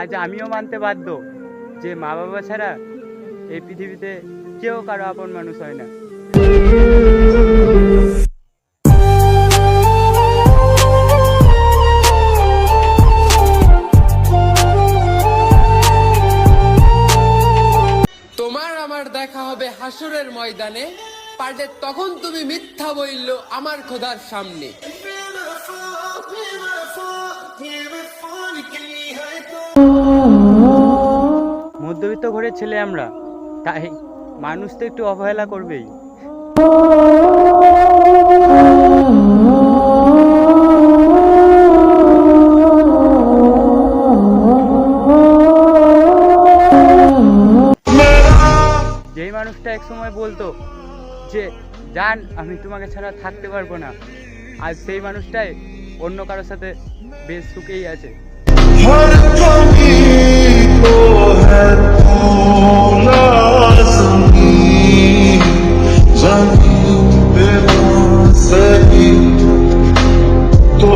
আজ আমিও মানতে বাধ্য যে মা বাবা ছাড়া এই পৃথিবীতে কেউ কারো আপন মানুষ হয় না। তোমার আমার দেখা হবে হাসরের ময়দানে, পারলে তখন তুমি মিথ্যা বলল আমার খোদার সামনে। মধ্যবিত্ত ঘরের ছেলে আমরা, তাই মানুষ তো একটু অবহেলা করবেই। যেই মানুষটা এক সময় বলতো যে জান আমি তোমাকে ছাড়া থাকতে পারবো না, আজ সেই মানুষটাই অন্য কারোর সাথে বেশ সুখেই আছে। हर कमी को है तोला ज़मीन ज़मीन पे ना सही तो